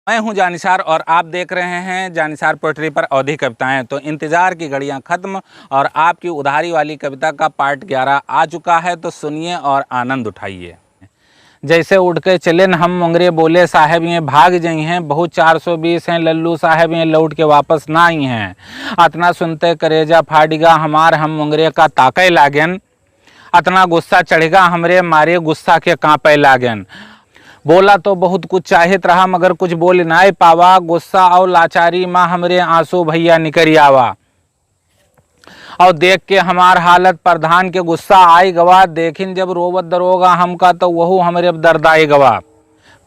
मैं हूं जानिसार और आप देख रहे हैं जानिसार पोएट्री पर अवधी कविताएं। तो इंतज़ार की घड़ियां ख़त्म और आपकी उधारी वाली कविता का पार्ट 11 आ चुका है, तो सुनिए और आनंद उठाइए। जैसे उड़ के चले न हम मुंगरे बोले साहब ये भाग जाई हैं, बहुत 420 हैं लल्लू साहब ये लौट के वापस ना आई हैं। अतना सुनते करेजा फाड़िगा हमार हम मुंगरे का ताकय लागन, अतना गुस्सा चढ़ेगा हमरे मारे गुस्सा के कांपे लागन। बोला तो बहुत कुछ चाहत रहा मगर कुछ बोल नाय पावा, गुस्सा और लाचारी माँ हमरे आंसू भैया निकरी आवा। और देख के हमार हालत प्रधान के गुस्सा आई गवा, देखिन जब रोवत दरोगा हमका तो वहू हमरे दर्दाई गवा।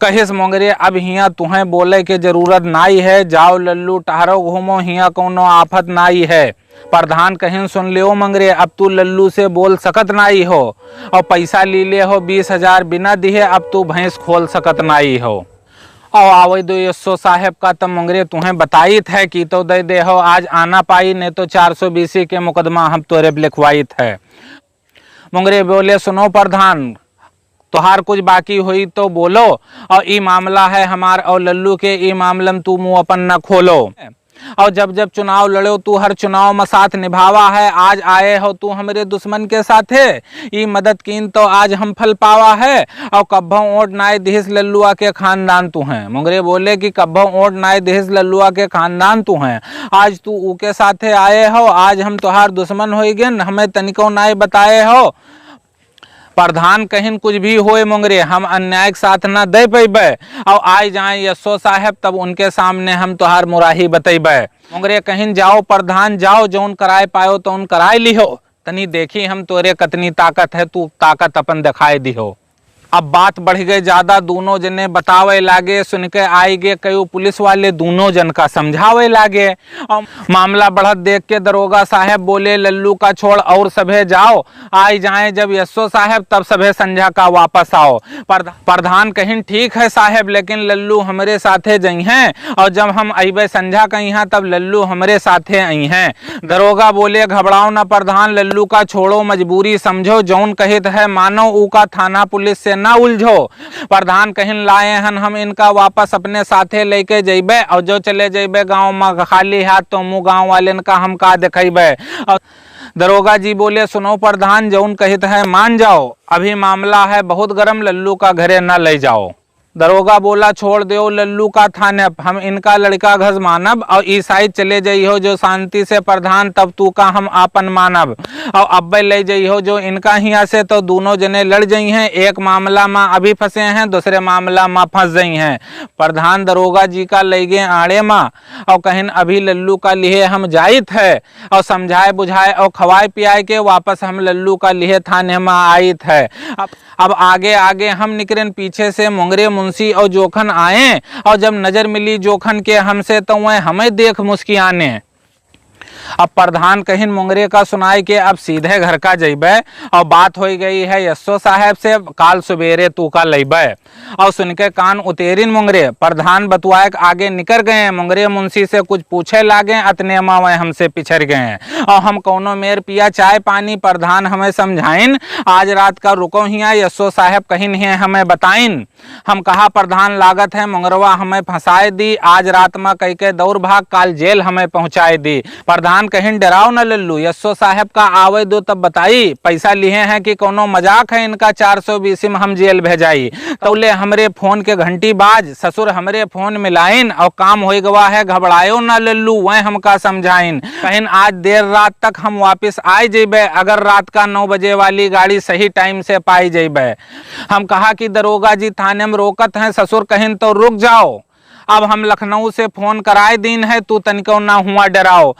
कहिस मोंगरे अब हिया तुम्हें बोले के जरूरत नाई है, जाओ लल्लू टहरो घूमो हिया कोनो आफत नाई है। प्रधान कहिन सुन लियो मंगरे अब तू लल्लू से बोल सकत नाई हो, और पैसा ली ले हो 20,000 बिना दिए अब तू भैंस खोल सकत नाई हो। और आवै दो यस्सो साहेब का तब मंगरे तुम्हें बताईत है कि तो दे दे हो आज आना पाई, नहीं तो 420 के मुकदमा हम तोरे लिखवाईत है। मंगरे बोले सुनो प्रधान तोहार कुछ बाकी हुई तो बोलो, और ई मामला है हमार और लल्लू के, ई मामलम तू मुँह अपन न खोलो। और जब जब चुनाव लड़ो तू हर चुनाव में साथ निभावा है, आज आए हो तू हमारे दुश्मन के साथ है, ई मदद कीन तो आज हम फल पावा है। और कब्बो ओट नाय दिहिस लल्लुआ के खानदान तू हैं। मुंगरे बोले कि कब्बो ओट नाय दिहिस लल्लुआ के खानदान तू हैं, आज तू ऊके साथे आए हो, आज हम तोहार दुश्मन हो गए हमें तनिको नाय बताए हो। प्रधान कहिन कुछ भी होए मुंगरे हम अन्याय के साथ न दे पैबे, और आई जाए यस्सो साहेब तब उनके सामने हम तोहार मुराही बतेबे। मुंगरे कहिन जाओ प्रधान जाओ, जौन कराए पायो तो उन कराए लिहो, तनी देखी हम तोरे कतनी ताकत है, तू ताकत अपन दिखाए दिहो। अब बात बढ़ गई ज्यादा, दोनों जने बतावे लागे, सुन के आई गे कई पुलिस वाले दोनों जन का समझावे लागे। और मामला बढ़त देख के दरोगा साहब बोले लल्लू का छोड़ और सभे जाओ, आई जाए जब यस्सो साहब तब सभे संझा का वापस आओ। प्रधान कहिन ठीक है साहब लेकिन लल्लू हमारे साथे जई हैं, और जब हम अबे संझा कहीं हैं तब लल्लू हमारे साथे आई हैं। दरोगा बोले घबराओ ना प्रधान, लल्लू का छोड़ो मजबूरी समझो, जौन कहित है मानो ऊ का थाना पुलिस से ना उलझो। प्रधान कहिन लाए हन हम इनका वापस अपने साथे लेके जइबे, और जो चले जइबे गांव में खाली हाथ तो मुँह गांव वाले का हम का दिखेबे। दरोगा जी बोले सुनो प्रधान जौन कहित है मान जाओ, अभी मामला है बहुत गरम, लल्लू का घरे न ले जाओ। दरोगा बोला छोड़ दो लल्लू का थाने, हम इनका लड़का घस मानब, और ई साइड चले जाइ हो जो शांति से प्रधान तब तू का हम आपन मानब, और अब्बे ले जाइ हो जो इनका हिया से तो दोनों जने लड़ जाइ हैं, एक मामला में अभी फंसे हैं दूसरे मामला में फंस जाइ हैं। प्रधान दरोगा जी का ले गए आड़े माँ, और कहिन अभी लल्लू का लिए हम जाइत है, और समझाए बुझाए और खवाए पियाए के वापस हम लल्लू का लिए थाने में आइत है। अब आगे आगे हम निकले, पीछे से मुंगरे मुंशी और जोखन आए, और जब नजर मिली जोखन के हमसे तो वह हमें देख मुस्कियाने। अब प्रधान कहिन मुंगरे का सुनाई के अब सीधे घर का जइबे, और बात हो गई है यस्सो साहब से काल सुबेरे तू का लइबे। और सुन के कान उतेरिन मुंगरे प्रधान बतुआए आगे निकल गए, मुंगरे मुंशी से कुछ पूछे लागे, अतने माँ वह हमसे पिछड़ गए। और हम कौनो मेर पिया चाय पानी, प्रधान हमें समझाइन, आज रात का रुको हिया यस्सो साहब कहिन है हमें बताइन। हम कहा प्रधान लागत है मुंगरवा हमें फंसाए दी, आज रात में कह के दौड़ भाग काल जेल हमें पहुंचाए दी। प्रधान कहिन डराओ न लल्लू, यस्सो साहब का आवे दो तब बताई, पैसा लिए हैं कि कोनो मजाक है इनका, 420 में हम जेल भेजाई। तौले हमरे फोन के घंटी बाज, ससुर हमरे फोन मिलाइन, और काम हो गवा है घबरायो न लल्लू वह हमका समझाइन। कहिन आज देर रात तक हम वापस आए जेबे, अगर रात का 9 बजे वाली गाड़ी सही टाइम से पाई जेबे। हम कहा कि दरोगा जी थाने में रोकत हैं, ससुर कहिन तो रुक जाओ, अब हम लखनऊ से फोन कराए दिन है, तू तनिको ना हुआ डराओ।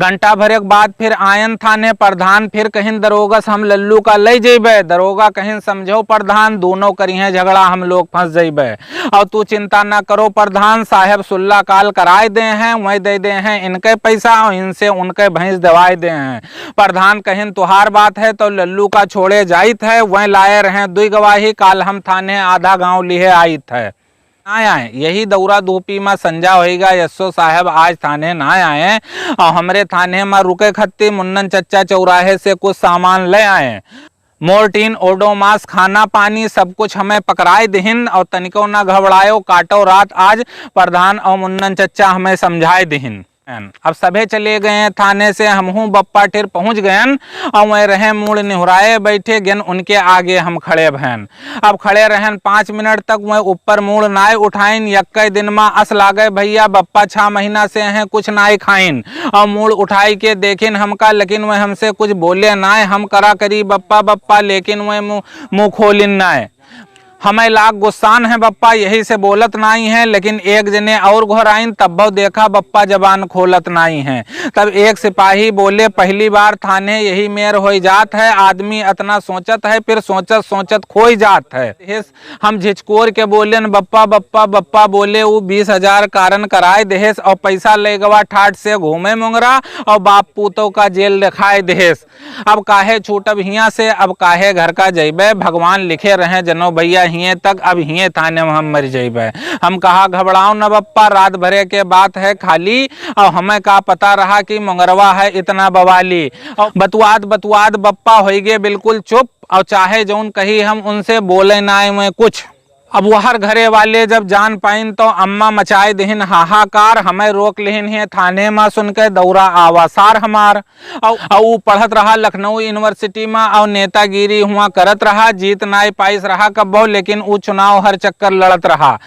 घंटा भर के बाद फिर आयन थाने, प्रधान फिर कहिन दरोगा हम लल्लू का ले जेबे, दरोगा कहिन समझो प्रधान दोनों करिए झगड़ा हम लोग फंस जेबे, और तू चिंता ना करो प्रधान साहब सुल्ला काल कराए दे हैं, वही दे दे हैं इनके पैसा और इनसे उनके भैंस दवाए दे हैं। प्रधान कहिन तुहार बात है तो लल्लू का छोड़े जाइत है, वह लाए रहे दुई गवाही, काल हम थाने आधा गाँव लिए आइत है। ना आए यही दौरा धूपी में संजा होएगा, यस्सो साहब आज थाने ना आए, और हमरे थाने में रुके खत्ती मुन्नन चच्चा चौराहे से कुछ सामान ले आए। मोर्टीन ओडोमास खाना पानी सब कुछ हमें पकड़ाए दिहिन और तनिको ना घबरायो काटो रात आज प्रधान और मुन्नन चच्चा हमें समझाए दिहिन। अब सभे चले गए थाने से हमहू बप्पा ठिर पहुंच गयन और वह रहे मूड निहुराए बैठे गेन उनके आगे हम खड़े भैन। अब खड़े रहन 5 मिनट तक वह ऊपर मूड नाय उठाइन यक्के दिन में अस लागे भैया बप्पा 6 महीना से हैं कुछ नाय खाइन और मूड उठाई के देखिन हमका लेकिन वह हमसे कुछ बोले नाय हम करा करी बप्पा बप्पा लेकिन वह मुँह खोलिन नाय। हमें लाख गुस्सान है बप्पा यही से बोलत नहीं है लेकिन एक जने और घोराइन तब देखा बप्पा जबान खोलत नहीं है। तब एक सिपाही बोले पहली बार थाने यही मेर हो जात है आदमी इतना सोचत है फिर सोचत सोचत खोई जात है। हम झिझकोर के बोले बप्पा बप्पा बप्पा बोले वो 20,000 कारण कराए देहेस और पैसा ले गवा ठाट से घूमे मुंगरा और बाप पूतों का जेल दिखाए देहेस। अब काहे छूटब हिया से अब काहे घर का जइबे भगवान लिखे रहे जनो भैया हिये तक अब हिये थाने में हम मर जइबे। हम कहा घबराओ न बप्पा रात भरे के बात है खाली और हमें का पता रहा कि मंगरवा है इतना बवाली और बतुआद बप्पा हो गए बिल्कुल चुप और चाहे जौन कही हम उनसे बोले ना में कुछ। अब वहर घरे वाले जब जान पाइन तो अम्मा मचाए दिहिन हाहाकार हमें रोक लिहिन है थाने में सुन के दौरा आवासार हमार और पढ़त रहा लखनऊ यूनिवर्सिटी में और नेतागिरी हुआ करत रहा जीत नाय पाइस रहा कब्बो लेकिन वो चुनाव हर चक्कर लड़त रहा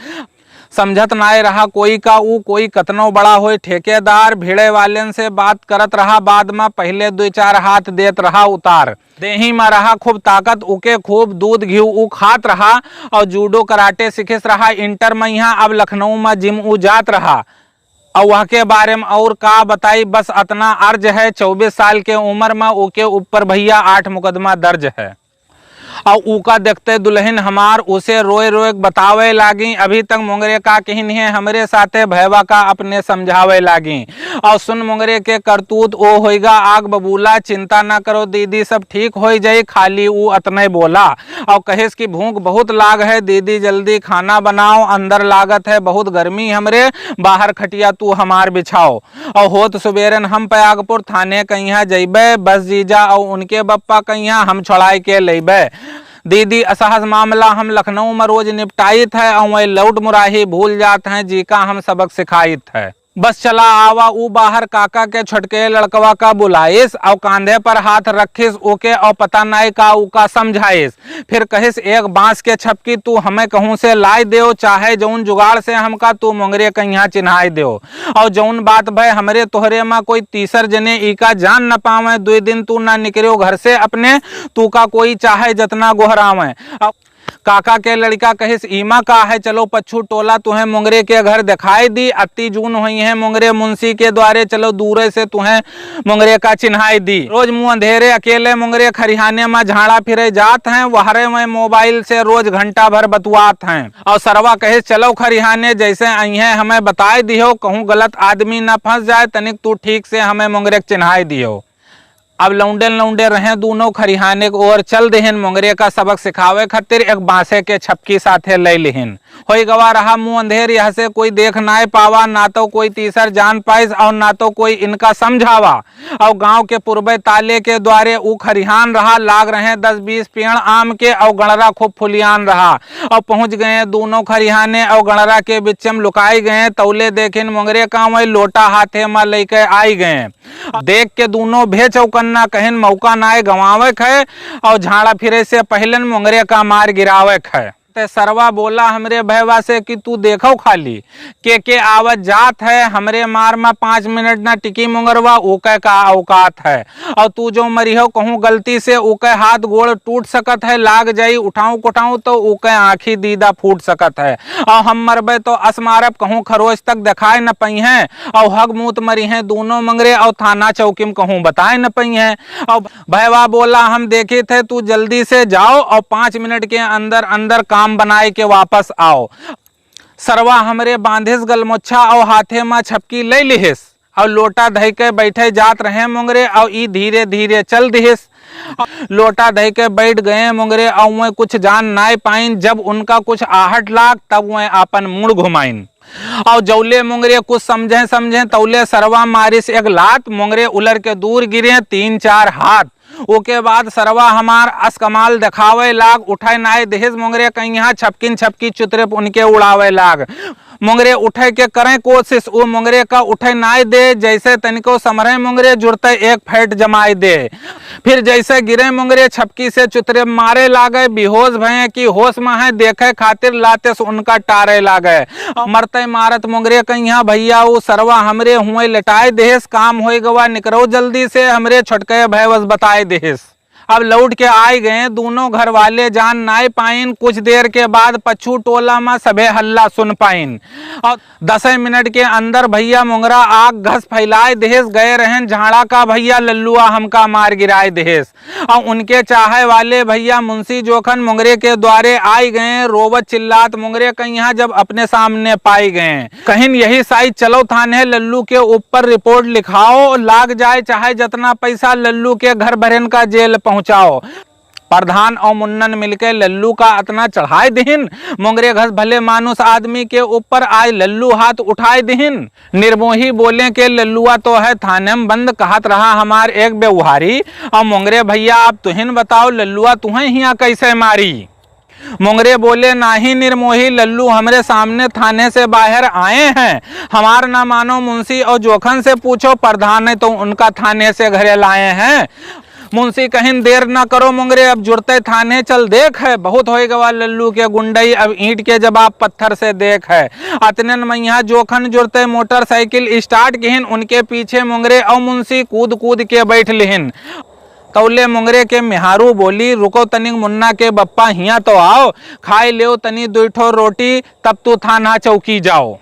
समझत नाय रहा कोई का ऊ कोई कतनो बड़ा होए ठेकेदार भिड़े वालेन से बात करत रहा बाद में पहले 2-4 हाथ देत रहा उतार देही में रहा खूब ताकत उके खूब दूध घी ऊ खात रहा और जूडो कराटे सिखिस रहा इंटर में यहाँ अब लखनऊ में जिम ऊ जात रहा और वह के बारे में और का बताई बस इतना अर्ज है 24 साल के उम्र में उके ऊपर भैया 8 मुकदमा दर्ज है और ऊका देखते दुल्हन हमार उसे रोए रोए बतावे लागी अभी तक मुंगरे का कहीं है हमरे साथे भैवा का अपने समझावे लागी और सुन मुंगरे के करतूत ओ होएगा आग बबूला चिंता ना करो दीदी सब ठीक हो जाए खाली वो अतने बोला और कहेस की भूख बहुत लाग है दीदी जल्दी खाना बनाओ अंदर लागत है बहुत गर्मी हमरे बाहर खटिया तू हमार बिछाओ और होत सुबेरन हम प्रयागपुर थाने कहिया जइबे बस जीजा और उनके बप्पा कहिया हम छोड़ाई के लेबे दीदी असहज मामला हम लखनऊ में रोज निपटाइत है और वही लौट मुराही भूल जाते हैं जी का हम सबक सिखाइत है बस चला आवा ऊ बाहर काका के छटके लड़कवा का बुलाइस और कांधे पर हाथ रखिस ओके और पता नहीं का उका समझाइस फिर कहिस एक बांस के छपकी तू हमें कहूँ से लाई देओ चाहे जौन जुगाड़ से हमका तू मुंगरे कहिया चिन्हाई देओ और जौन बात भाई हमरे तोहरे में कोई तीसर जने ई का जान न पावे 2 दिन तू ना निकलो घर से अपने तू का कोई चाहे जितना गोहरावे काका के लड़का कहिस ईमा का है चलो पच्छू टोला तुम्हें मुंगरे के घर दिखाई दी अति जून हुई है मुंगरे मुंशी के द्वारे चलो दूरे से तुम्हें मुंगरे का चिन्हाई दी रोज मुंह अंधेरे अकेले मुंगरे खरिहाने में झाड़ा फिरे जात हैं वहरे में मोबाइल से रोज घंटा भर बतुआत हैं और सरवा कहिस चलो खरिहाने जैसे आई है हमें बताए दियो कहूँ गलत आदमी न फंस जाए तनिक तू ठीक से हमें मुंगरे चिन्हाई दियो। अब लौंडे रहे दोनों खरिहाने को और चल देहिन मुंगरे का सबक सिखावे खातिर एक बांसे के छपकी साथे ले लिहिन होई गवा रहा मुंह अंधेर यह से कोई देख ना पावा ना तो कोई तीसर जान पाइस और ना तो कोई इनका समझावा और गांव के पूर्वे ताले के द्वारे ऊ खरिहान रहा लाग रहे 10-20 पेड़ आम के और गणरा खूब फुलियान रहा और पहुंच गए दोनों खरिहाने और गणरा के बीच में लुकाई गए तौले देखिन मुंगरे का वही लोटा हाथे में लेके आई गए देख के दोनों भे चौकन्ना कहन मौका नाय गंवावे है और झाड़ा फिरे से पहले मुंगरे का मार गिरावे है। सरवा बोला हमरे भैवा से कि तू देखो खाली के आवत जात है हमरे मार में 5 मिनट ना टिकी मुंगरवा ऊके का औकात है और तू जो मरी हो कहूँ गलती से ऊके हाथ गोड़ टूट सकत है लाग जाई उठाऊं कुठाऊं तो ऊके आँखी दीदा फूट सकत है और हम मरबे तो असमारब कहूँ खरोच तक दिखाए न पई है और हग मूत मरी है दोनों मंगरे और थाना चौकी में कहूँ बताए न पई है और भैवा बोला हम देखे थे तू जल्दी से जाओ और 5 मिनट के अंदर अंदर काम बनाए के वापस आओ। सरवा हमरे बांधिस गलमुच्छा और हाथे में छपकी ले लिहिस और लोटा धई के बैठे जात रहे मुंगरे और ई धीरे धीरे चल दिहिस लोटा धई के बैठ गए मुंगरे और वह कुछ जान ना पाइन जब उनका कुछ आहट लाग तब वह अपन मुड़ घुमाइन और जौले मुंगरे कुछ समझे तौले सरवा मारिस एक लात मुंगरे उलर के दूर गिरे 3-4 हाथ ओके बाद सरवा हमार अस कमाल दिखावे लाग, उठाए नाए दहेज मुंगरे कहीं छपकिन छपकी चुतरे उनके उड़ावे लाग। मुंगरे उठे के करें कोशिश, वो मुंगरे का उठे नाए दे, जैसे तनिको समरे मुंगरे जुड़ते एक फैट जमाए दे। फिर जैसे गिरे मुंगरे छपकी से चुतरे मारे लागे, बेहोश भये कि होश में है देखे खातिर लाते से उनका टारे लागे। मरते मारत मुंगरे कहीं भैया वो सरवा हमरे हुए लटाए देश, काम हो गवा निकरो जल्दी से हमरे छटके भयवस बताए देश। अब लौट के आए गए दोनों घर वाले, जान नाई पाइन। कुछ देर के बाद पछू टोला में सभे हल्ला सुन पाइन और 10 मिनट के अंदर भैया मुंगरा आग घस फैलाए देश। गए रहन झाड़ा का भैया लल्लुआ हमका मार गिराए देश। और उनके चाहे वाले भैया मुंशी जोखन मुंगरे के द्वारे आए गए, रोवत चिल्लात मुंगरे कहीं जब अपने सामने पाए गए। कहीं यही साइज चलो थाने लल्लू के ऊपर रिपोर्ट लिखाओ, लाग जाए चाहे जितना पैसा लल्लू के घर भरन का जेल पहुंचाओ। प्रधान और मुन्नन मिलके लल्लू का अतना चढ़ाए दिहिन, मुंगरे घस भले मानुस आदमी के ऊपर आज लल्लू हाथ उठाए दिहिन। निर्मोही बोले के लल्लुआ तो है थाने में बंद, कहत रहा हमार एक व्यवहारी। और मुंगरे भैया अब तुहिन बताओ लल्लुआ तुम्हें हिया कैसे मारी। मुंगरे बोले नाही निर्मोही, लल्लू हमरे सामने थाने से बाहर आए हैं, हमार ना मानो मुंशी और जोखन से पूछो, प्रधान ने तो उनका थाने से घरे लाए हैं। मुंशी कहीं देर ना करो मुंगरे अब जुड़ते थाने चल देख है, बहुत हो गवा लल्लू के गुंडई, अब ईंट के जवाब पत्थर से देख है। अतनन मैया जोखन जुड़ते मोटरसाइकिल स्टार्ट किहिन, उनके पीछे मुंगरे और मुंशी कूद कूद के बैठ लिहिन। तौले मुंगरे के मिहारू बोली रुको तनिक मुन्ना के बप्पा हिया तो आओ, खाए ले तनी 2 ठो रोटी तब तू थाना चौकी जाओ।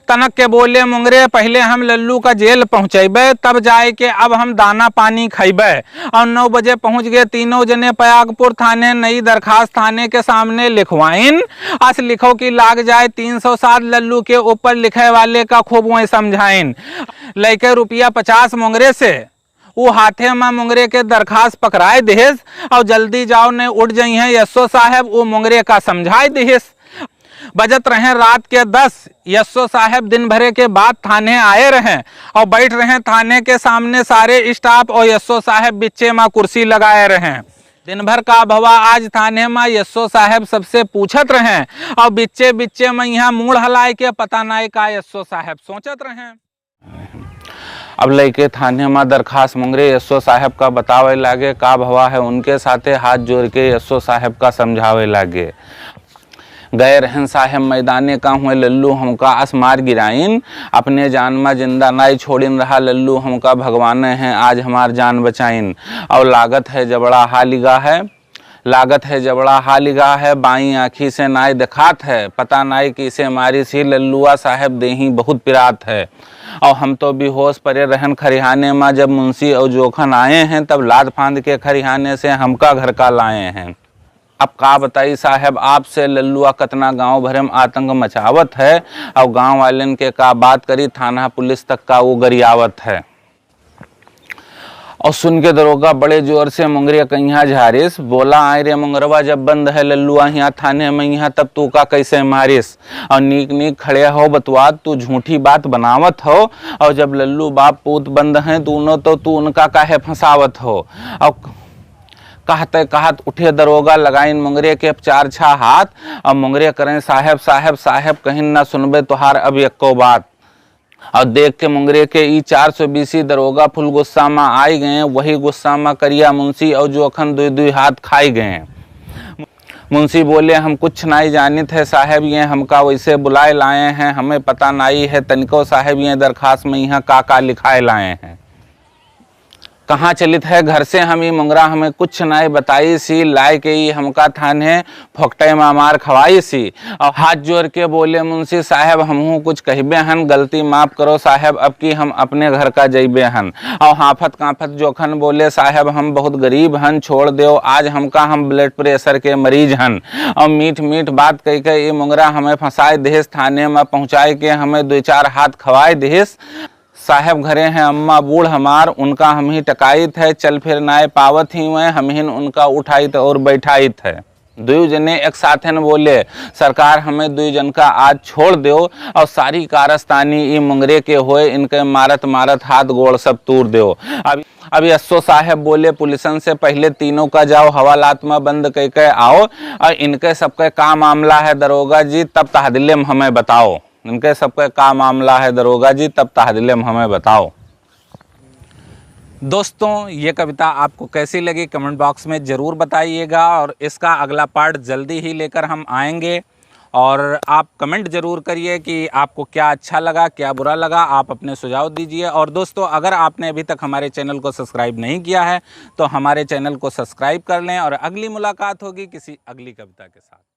तनक के बोले मुंगरे पहले हम लल्लू का जेल पहुंचेबे तब जाए के अब हम दाना पानी खैबे। और 9 बजे पहुंच गए तीनों जने पयागपुर थाने। नई दरखास्त थाने के सामने लिखवाइन, अस लिखो कि लाग जाए 307 लल्लू के ऊपर लिखे वाले का खूब वही समझाइन। लेके रुपया 50 मुंगरे से वो हाथे में मुंगरे के दरखास्त पकड़ाए देश और जल्दी जाओ ने उठ जाई हैं यस्सो साहब, वो मुंगरे का समझाए देश। बजत रहे रात के 10, यस्सो साहब दिन भरे के बाद थाने आए रहे और बैठ रहे थाने के सामने सारे स्टाफ और यस्सो साहब बिच्चे में कुर्सी लगाए रहे। दिन भर का भवा आज थाने में यस्सो साहब सबसे पूछत रहे और बिच्चे बिच्चे में यहाँ मूड हलाए के पता नहीं का यस्सो साहब सोचत रहे। अब लेके थाने में दरखास्त मुंगरे यस्सो साहब का बतावे लागे का भवा है, उनके साथे हाथ जोड़ के यस्सो साहब का समझावे लागे। गए रहन साहेब मैदाने का हुए लल्लू हमका अस मार गिराइन, अपने जान में जिंदा नाई छोड़िन रहा लल्लू हमका भगवान हैं आज हमार जान बचाइन। और लागत है जबड़ा हालिगा है, लागत है जबड़ा हालिगा है, बाई आँखी से नाई दिखात है, पता नाई किसे मारी सी लल्लुआ साहब देही बहुत पिरात है। और हम तो बेहोश परे रहन खरिहाने में, जब मुंशी और जोखन आए हैं तब लाद फांद के खरिहाने से हमका घर का लाए हैं। अब का बताई साहब आपसे लल्लुआ कतना गांव भरे में आतंक मचावत है और गांव वालन के का बात करी, थाना पुलिस तक का वो गरियावत है। और सुन के दरोगा बड़े जोर से मुंगरे कहीं झारिस, बोला आए रे मुंगरवा जब बंद है लल्लुआ यहाँ थाने में यहाँ तब तू का कैसे मारिस। और नीक नीक खड़े हो बतवाद, तू झूठी बात बनावत हो और जब लल्लू बाप पूत बंद हैं दोनों तो तू उनका काहे फंसावत हो। और कहते कहत उठे दरोगा लगाइन मुंगरे के 4-6 हाथ और मुंगरे करें साहब साहब साहब कहीं ना सुनबे तुहार अब एको बात। और देख के मुंगरे के ई 420 दरोगा फुल गुस्सा में आई गए, वही गुस्सा में करिया मुंशी और जोखन 2-2 हाथ खाई गए। मुंशी बोले हम कुछ नहीं जानित है साहब, ये हमका वैसे बुलाए लाए हैं, हमें पता नहीं है तनिको साहब ये दरखास्त में यहाँ का लिखाए लाए हैं। कहाँ चलित है घर से हम मुंगरा हमें कुछ नहीं बताई सी, लाए के ही हमका थाने फोकटे में मार खवाई सी। और हाथ जोड़ के बोले मुंशी साहब हमहू कुछ कहबे हन, गलती माफ करो साहब अब की हम अपने घर का जइबे हन। और हाफत कांफत जोखन बोले साहब हम बहुत गरीब हन, छोड़ दो आज हमका, हम ब्लड प्रेशर के मरीज हन। और मीठ मीठ बात कह के ये मुंगरा हमें फंसाए देश, थाने में पहुँचाए के हमें 2-4 हाथ खवाए देश। साहब घरे हैं अम्मा बूढ़ हमार, उनका हम ही टकाइत है, चल फिर नाए पावत ही हुए हम ही उनका उठाइत और बैठाइत है। 2 जने एक साथ न बोले सरकार हमें 2 जन का आज छोड़ दो और सारी कारस्तानी ये मुंगरे के होए इनके मारत मारत हाथ गोड़ सब तूर दो। अब अब यस्सो साहेब बोले पुलिसन से पहले तीनों का जाओ हवालात में बंद कह के आओ, और इनके सबके का मामला है दरोगा जी तब तहदिले में हमें बताओ। इनके सबके का मामला है दरोगा जी तब तहदिले में हमें बताओ। दोस्तों ये कविता आपको कैसी लगी कमेंट बॉक्स में ज़रूर बताइएगा, और इसका अगला पार्ट जल्दी ही लेकर हम आएंगे। और आप कमेंट ज़रूर करिए कि आपको क्या अच्छा लगा क्या बुरा लगा, आप अपने सुझाव दीजिए। और दोस्तों अगर आपने अभी तक हमारे चैनल को सब्सक्राइब नहीं किया है तो हमारे चैनल को सब्सक्राइब कर लें, और अगली मुलाकात होगी किसी अगली कविता के साथ।